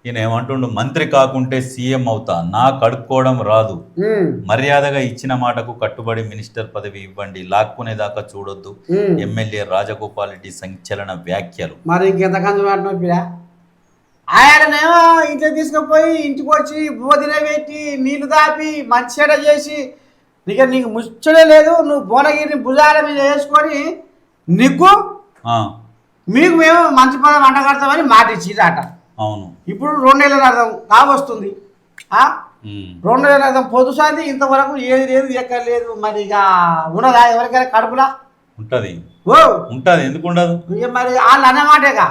ఈయన ఏమంటుండు, మంత్రి కాకుంటే సీఎం అవుతా, నాకు అడుక్కోవడం రాదు, మర్యాదగా ఇచ్చిన మాటకు కట్టుబడి మినిస్టర్ పదవి ఇవ్వండి, లాక్కునేదాకా చూడొద్దు, ఎమ్మెల్యే రాజగోపాల్ రెడ్డి సంచలన వ్యాఖ్యలు. మరి ఇంకెంతకంది మాట్లాడినా ఆయననేమో ఇంట్లో తీసుకుపోయి ఇంటికి వచ్చి బోధిన పెట్టి నీళ్లు దాపి మంచిగా చేసి నీకు ముచ్చడే లేదు, నువ్వు భువనగిరిని భుజాల మీద వేసుకొని నీకు మీకు మేము మంచి పదం వంటగడతామని మాట ఇచ్చిరాట. అవును, ఇప్పుడు 2 నెలల అర్థం కావస్తుంది. 2 నెలల అర్థం పొదుసాది ఇంతవరకు ఏది లేదు ఎక్కడ లేదు. మరి ఇక ఉన్నదా ఎవరికైనా కడుపులా ఉంటది? ఓ ఉంటది, ఎందుకు ఉండదు? మరి వాళ్ళు అన్నమాటేగా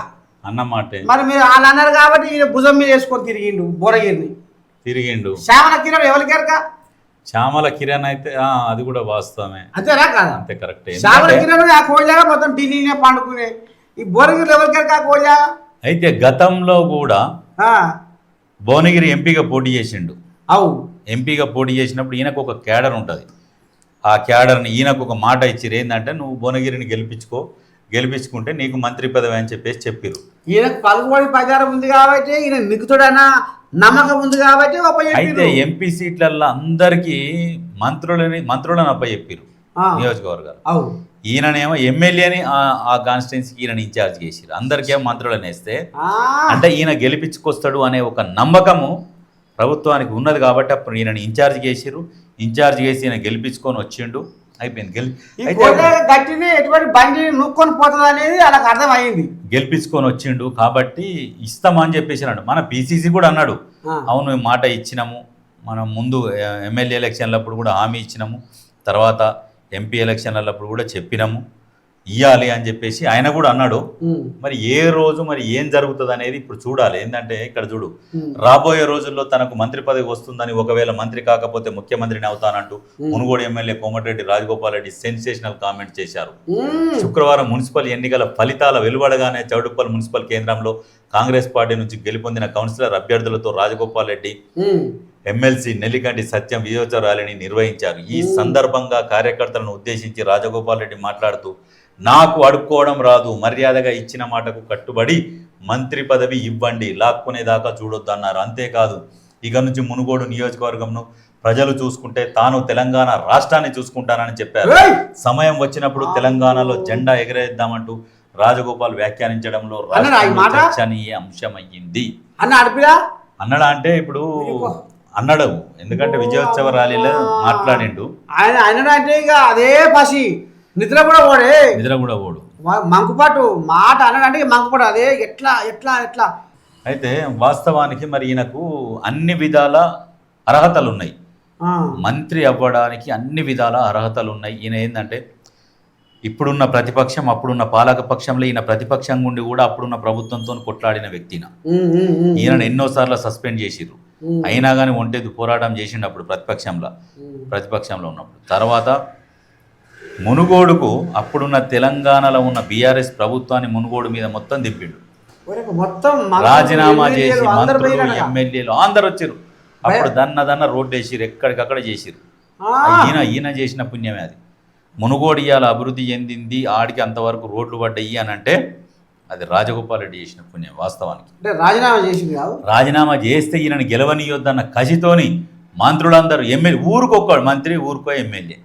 అన్నమాటే. మరి మీరు వాళ్ళు అన్నారు కాబట్టి ఈయన భుజం మీద వేసుకొని తిరిగిండు భువనగిరిని. తిరిగిండు. శ్యామల కిరణ్ ఎవరికెరక? శ్యామల కిరణ్ అయితే అది కూడా వాస్తవమే. అంతేనా కాదా? అంతే, కరెక్టే. శ్యామల కిరణ్ ఆ కోజాగా మొత్తం ఢిల్లీనే పండుకునే. ఈ భువనగిరిలో ఎవరికెరక కోజా? అయితే గతంలో కూడా భువనగిరి ఎంపీగా పోటీ చేసిండు. అవు ఎంపీగా పోటీ చేసినప్పుడు ఈయనకు ఒక క్యాడర్ ఉంటుంది. ఆ క్యాడర్ని ఈయనకు ఒక మాట ఇచ్చిరు, ఏంటంటే నువ్వు భువనగిరిని గెలిపించుకుంటే నీకు మంత్రి పదవి అని చెప్పేసి చెప్పిరు. ఈయనకు పలుకుబడి ప్రచారం ఉంది కాబట్టి, ఈయన నిక్కుతుడన్న నమ్మకం ఉంది కాబట్టి. అయితే ఎంపీ సీట్లలో అందరికీ మంత్రులను అప్పచెప్పిరు నియోజకవర్గాలు. ఈయననేమో ఎమ్మెల్యేని ఆ కాన్స్టిట్యున్సీకి ఈయన ఇన్ఛార్జ్ చేసిరు. అందరికేమో మంత్రులను వేస్తే అంటే ఈయన గెలిపించుకొస్తాడు అనే ఒక నమ్మకము ప్రభుత్వానికి ఉన్నది కాబట్టి అప్పుడు ఈయనని ఇన్ఛార్జ్ చేసిరు. ఇన్ఛార్జ్ చేసి ఈయన గెలిపించుకొని వచ్చిండు, అయిపోయింది. గెలిపించుకొని వచ్చిండు కాబట్టి ఇస్తామని చెప్పేసి అన్నాడు. మన పిసిసి కూడా అన్నాడు, అవును మాట ఇచ్చినాము, మనం ముందు ఎమ్మెల్యే ఎలక్షన్లప్పుడు కూడా హామీ ఇచ్చినాము, తర్వాత ఎంపీ ఎలక్షన్లప్పుడు కూడా చెప్పినాము ఇవ్వాలి అని చెప్పేసి ఆయన కూడా అన్నాడు. మరి ఏ రోజు మరి ఏం జరుగుతుంది అనేది ఇప్పుడు చూడాలి. ఏంటంటే ఇక్కడ చూడు, రాబోయే రోజుల్లో తనకు మంత్రి పదవి వస్తుందని, ఒకవేళ మంత్రి కాకపోతే ముఖ్యమంత్రిని అవుతానంటూ Munugode MLA Komatireddy Rajagopal Reddy sensational comment చేశారు. శుక్రవారం మున్సిపల్ ఎన్నికల ఫలితాల వెలువడగానే చౌటుప్పల్ మున్సిపల్ కేంద్రంలో కాంగ్రెస్ పార్టీ నుంచి గెలుపొందిన కౌన్సిలర్ అభ్యర్థులతో రాజగోపాల్ రెడ్డి ఎమ్మెల్సీ నెల్లికంటి సత్యం విజయోత్సవ ర్యాలీని నిర్వహించారు. ఈ సందర్భంగా కార్యకర్తలను ఉద్దేశించి రాజగోపాల్ రెడ్డి మాట్లాడుతూ, నాకు అడుక్కోవడం రాదు, మర్యాదగా ఇచ్చిన మాటకు కట్టుబడి మంత్రి పదవి ఇవ్వండి, లాక్కునేదాకా చూడొద్దు అన్నారు. అంతేకాదు, ఇక నుంచి మునుగోడు నియోజకవర్గంను ప్రజలు చూసుకుంటే తాను తెలంగాణ రాష్ట్రాన్ని చూసుకుంటానని చెప్పారు. సమయం వచ్చినప్పుడు తెలంగాణలో జెండా ఎగరేద్దామంటూ రాజగోపాల్ వ్యాఖ్యానించడంలో చర్చనీయ అంశమయ్యింది. అన్నడా అంటే ఇప్పుడు అన్నాడు, ఎందుకంటే విజయోత్సవ ర్యాలీలో మాట్లాడిండు ఆయన అంటే ఇక అదే పసి నిద్ర కూడా ఓడు మంకుపాటు మాట అన్నాడంటే మంకుపాటు అదే ఎట్లా ఎట్లా ఎట్లా. అయితే వాస్తవానికి మరి ఈయనకు అన్ని విధాల అర్హతలు ఉన్నాయి, మంత్రి అవ్వడానికి అన్ని విధాల అర్హతలు ఉన్నాయి. ఈయన ఏంటంటే ఇప్పుడున్న ప్రతిపక్షం, అప్పుడున్న పాలక పక్షంలో ఈయన ప్రతిపక్షం ఉండి కూడా అప్పుడున్న ప్రభుత్వంతో కొట్లాడిన వ్యక్తిన. ఈయనను ఎన్నోసార్లు సస్పెండ్ చేసిర్రు, అయినా కానీ ఒంటెద్దు పోరాటం చేసిండు అప్పుడు ప్రతిపక్షంలో ఉన్నప్పుడు. తర్వాత మునుగోడుకు అప్పుడున్న తెలంగాణలో ఉన్న బీఆర్ఎస్ ప్రభుత్వాన్ని మునుగోడు మీద మొత్తం దింపిండు. రాజీనామా చేసి మంత్రులు ఎమ్మెల్యేలు అందరు వచ్చారు. అప్పుడు దన్న రోడ్డు వేసిరు, ఎక్కడికక్కడ చేసిరు. ఈయన చేసిన పుణ్యమే అది. మునుగోడు ఇవాళ అభివృద్ధి చెందింది, ఆడికి అంతవరకు రోడ్లు పడ్డాయి అని అంటే అది రాజగోపాల్ రెడ్డి చేసిన పుణ్యం వాస్తవానికి. రాజీనామా చేస్తే ఈయనను గెలవనీయొద్దన్న కసితోని మంత్రులందరూ ఎమ్మెల్యే ఊరుకొక్కడు మంత్రి, ఊరుకో ఎమ్మెల్యే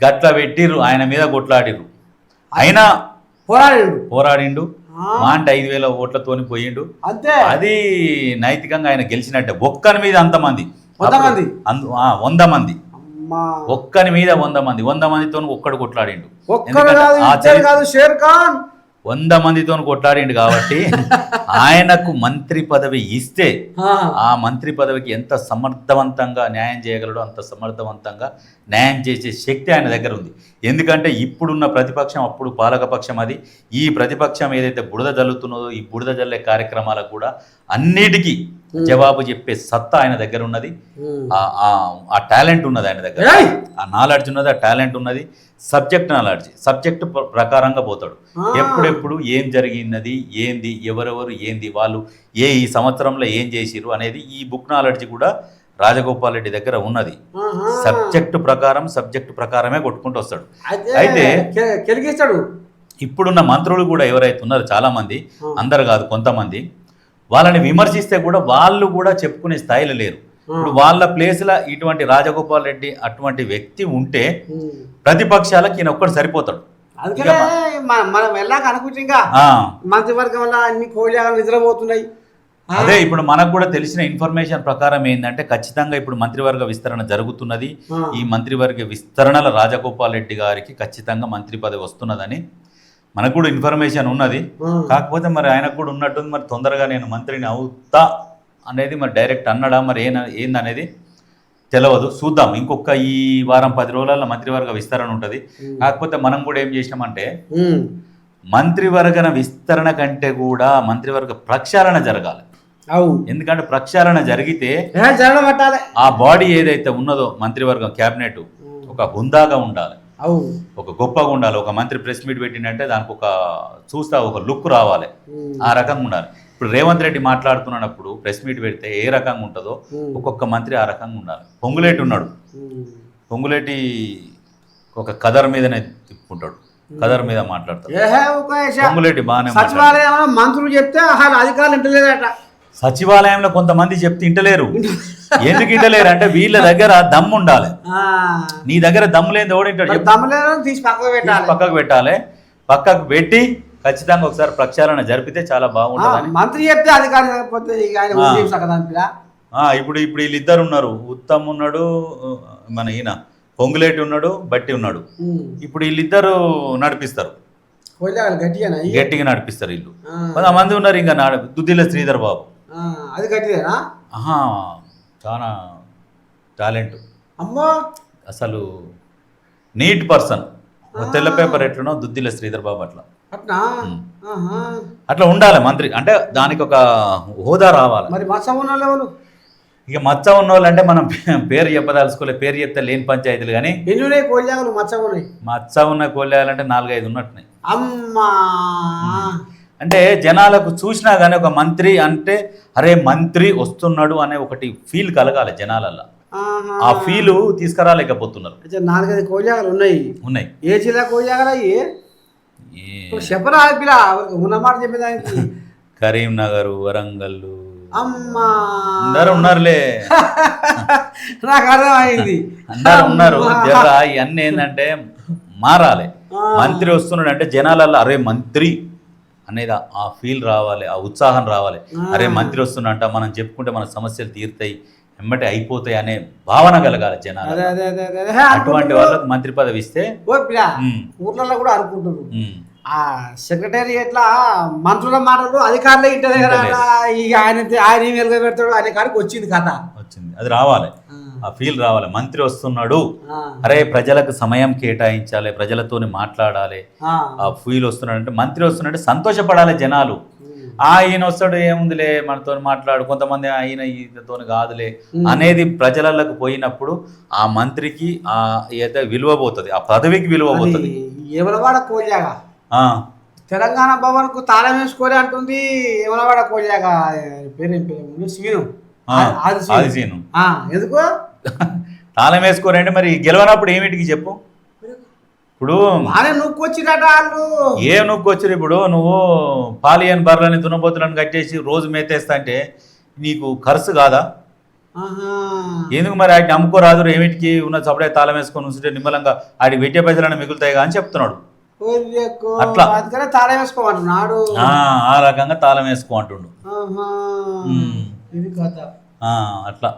గట్ల పెట్టిర్రు, ఆయన మీద కొట్లాడిర్రు. అయినా పోరాడిండు. అంటే 5,000 ఓట్లతోని పోయిండు. అది నైతికంగా ఆయన గెలిచినట్టే. ఒక్కని మీద అంతమంది 100 మంది, ఒక్కని మీద 100 మందితో ఒక్కడు కొట్లాడిండు. 100 మందితో కొట్లాడిండు కాబట్టి ఆయనకు మంత్రి పదవి ఇస్తే ఆ మంత్రి పదవికి ఎంత సమర్థవంతంగా న్యాయం చేయగలడో అంత సమర్థవంతంగా న్యాయం చేసే శక్తి ఆయన దగ్గర ఉంది. ఎందుకంటే ఇప్పుడున్న ప్రతిపక్షం, అప్పుడు పాలకపక్షం అది. ఈ ప్రతిపక్షం ఏదైతే బురద జల్లుతున్నదో ఈ బురద జల్లే కార్యక్రమాలకు కూడా అన్నిటికీ జవాబు చెప్పే సత్తా ఆయన దగ్గర ఉన్నది. ఆ టాలెంట్ ఉన్నది ఆయన దగ్గర, ఆ నాలెడ్జ్ ఉన్నది, ఆ టాలెంట్ ఉన్నది. సబ్జెక్ట్ నాలెడ్జ్, సబ్జెక్ట్ ప్రకారంగా పోతాడు. ఎప్పుడెప్పుడు ఏం జరిగినది, ఏంది, ఎవరెవరు, ఏంది, వాళ్ళు ఈ సంవత్సరంలో ఏం చేసిరు అనేది ఈ బుక్ నాలెడ్జ్ కూడా రాజగోపాల్ రెడ్డి దగ్గర ఉన్నది. సబ్జెక్టు ప్రకారమే కొట్టుకుంటూ వస్తాడు. అయితే ఇప్పుడున్న మంత్రులు కూడా ఎవరైతే ఉన్నారో చాలా మంది, అందరు కాదు కొంతమంది, వాళ్ళని విమర్శిస్తే కూడా వాళ్ళు కూడా చెప్పుకునే స్థాయిలో లేరు. ఇప్పుడు వాళ్ళ ప్లేస్లో ఇటువంటి రాజగోపాల్ రెడ్డి అటువంటి వ్యక్తి ఉంటే ప్రతిపక్షాలకు ఈయన ఒక్కడు సరిపోతాడు. అందుకనే మనం వెళ్ళాక అనుకుంటా మంత్రివర్గం వల్ల అన్ని కోళ్ళగా నిద్రపోతున్నాయి. అదే ఇప్పుడు మనకు కూడా తెలిసిన ఇన్ఫర్మేషన్ ప్రకారం ఏంటంటే ఖచ్చితంగా ఇప్పుడు మంత్రివర్గ విస్తరణ జరుగుతున్నది. ఈ మంత్రివర్గ విస్తరణలో రాజగోపాల్ రెడ్డి గారికి ఖచ్చితంగా మంత్రి పదవి వస్తున్నదని మనకు కూడా ఇన్ఫర్మేషన్ ఉన్నది. కాకపోతే మరి ఆయనకు కూడా ఉన్నట్టుంది, మరి తొందరగా నేను మంత్రిని అవుతా అనేది మరి డైరెక్ట్ అన్నాడా మరి ఏందనేది తెలియదు. చూద్దాం. ఇంకొక ఈ వారం 10 రోజులలో మంత్రివర్గ విస్తరణ ఉంటుంది. కాకపోతే మనం కూడా ఏం చేసినామంటే మంత్రివర్గ విస్తరణ కంటే కూడా మంత్రివర్గ ప్రక్షాళన జరగాలి. ఎందుకంటే ప్రక్షాళన జరిగితే ఆ బాడీ ఏదైతే ఉన్నదో మంత్రివర్గం క్యాబినెట్ ఒక హుందాగా ఉండాలి, ఒక గొప్పగా ఉండాలి. ఒక మంత్రి ప్రెస్ మీట్ పెట్టిందంటే దానికి ఒక చూస్తా ఒక లుక్ రావాలి, ఆ రకంగా ఉండాలి. ఇప్పుడు రేవంత్ రెడ్డి మాట్లాడుతున్నప్పుడు ప్రెస్ మీట్ పెడితే ఏ రకంగా ఉంటుందో ఒక్కొక్క మంత్రి ఆ రకంగా ఉండాలి. పొంగులేటి ఉన్నాడు, పొంగులేటి ఒక కదర్ మీదనే తిప్పుకుంటాడు, కదర్ మీద మాట్లాడతాడు. పొంగులేటి బాగానే మంత్రులు చెప్తే అధికారులు ఇంటలేదట. సచివాలయంలో కొంతమంది చెప్తే ఇంటలేరు. ఎందుకు ఇంటలేరు అంటే వీళ్ళ దగ్గర దమ్ము ఉండాలి. నీ దగ్గర దమ్ము లేని ఓడింటాడు, పక్కకు పెట్టాలి. పక్కకు పెట్టి ఖచ్చితంగా ఒకసారి ప్రక్షాళన జరిపితే చాలా బాగుంటుంది. మంత్రి చెప్తే అధికారి ఇప్పుడు వీళ్ళిద్దరు ఉన్నారు, ఉత్తమ్ ఉన్నాడు, మన ఈయన పొంగులేటి ఉన్నాడు, బట్టి ఉన్నాడు. ఇప్పుడు వీళ్ళిద్దరు నడిపిస్తారు, గట్టిగా నడిపిస్తారు. వీళ్ళు 10 మంది ఉన్నారు. ఇంకా దుద్దిల శ్రీధర్ బాబు అది గట్టిదేనా? చాలా టాలెంట్, అమ్మా అసలు నీట్ పర్సన్. తెల్ల పేపర్ ఎట్లనో దుద్దిల శ్రీధర్ బాబు అట్లా ఉండాలి మంత్రి అంటే. దానికి ఒక హోదా రావాలి. మరి మచ్చ ఉన్న వాళ్ళు, ఇక మచ్చ ఉన్న వాళ్ళు అంటే మనం పేరు చెప్పదలుచుకోలేదు, పేరు చెప్తే లేని పంచాయతీలు. కానీ మచ్చ ఉన్న కోళ్ళాలంటే 4-5 ఉన్నట్టున్నాయి. అమ్మా అంటే జనాలకు చూసినా కానీ ఒక మంత్రి అంటే అరే మంత్రి వస్తున్నాడు అనే ఒకటి ఫీల్ కలగాలి జనాలల్లో. ఆ ఫీల్ తీసుకురాలేకపోతున్నారు. 4-5 కోళ్ళాగలు ఉన్నాయి. ఏ జిల్లా కోళ్ళాగలు అయ్యి చెప్పరా ఉన్నమాట చెప్పేదానికి? కరీంనగర్, వరంగల్, అమ్మా అందరు ఉన్నారులే. నాకు అర్థమైంది, అందరు ఉన్నారు. ఇవన్నీ ఏంటంటే మారాలి. మంత్రి వస్తున్నాడు అంటే జనాలల్లో అరే మంత్రి అనేది ఆ ఫీల్ రావాలి, ఆ ఉత్సాహం రావాలి. అరే మంత్రి వస్తున్నట్ట మనం చెప్పుకుంటే మన సమస్యలు తీరుతాయి, వెంబటి అయిపోతాయి అనే భావన కలగాలి జనాలు. అటువంటి వాళ్ళకు మంత్రి పదవి ఇస్తే ఊర్లలో కూడా అనుకుంటున్నారు. ఆ సెక్రటేరియట్లా మంత్రుల మాటలు అధికారులు ఇంటి దగ్గర ఆయన వెలుగు పెడతాడు అనే కాడికి వచ్చింది కథ, వచ్చింది. అది రావాలి, ఆ ఫీల్ రావాలి. మంత్రి వస్తున్నాడు, అరే ప్రజలకు సమయం కేటాయించాలి, ప్రజలతోని మాట్లాడాలి, ఆ ఫీల్ వస్తున్నాడు అంటే మంత్రి వస్తున్నాడంటే సంతోషపడాలి జనాలు. ఈయన వస్తాడు ఏముందిలే మనతో మాట్లాడు, కొంతమంది ఆయన ఈయనతో కాదులే అనేది ప్రజలకు పోయినప్పుడు ఆ మంత్రికి ఆ ఏదైతే విలువ పోతుంది, ఆ పదవికి విలువ పోతుంది. ఎవరవాడ కోజాగా తెలంగాణ భవన్ కు తాళం వేసుకోలే అంటుంది. ఎవరవాడ కోజాగా పేరు సీను, అది సీను. ఎందుకు తాళం వేసుకోరంటే మరి గెలవనప్పుడు ఏమిటికి చెప్పు? ఇప్పుడు నొక్కొచ్చిరట వాళ్ళు. ఏ నొక్కొచ్చిరు? ఇప్పుడు నువ్వు పాలియన్ బర్రెలని దున్నపోతులను కట్టేసి రోజు మేతేస్తా అంటే నీకు ఖర్చు కాదా? ఎందుకు మరి వాటిని అమ్ముకోరాదు? ఏమిటికి ఉన్న సపడే తాళం వేసుకొని ఉంటే నిమ్మలంగా వాడికి పెట్టే పైసలన్నీ మిగులుతాయి అని చెప్తున్నాడు. అట్లా తాళం వేసుకోమంటున్నాడు, ఆ రకంగా తాళం వేసుకో అంటుండు. అట్లా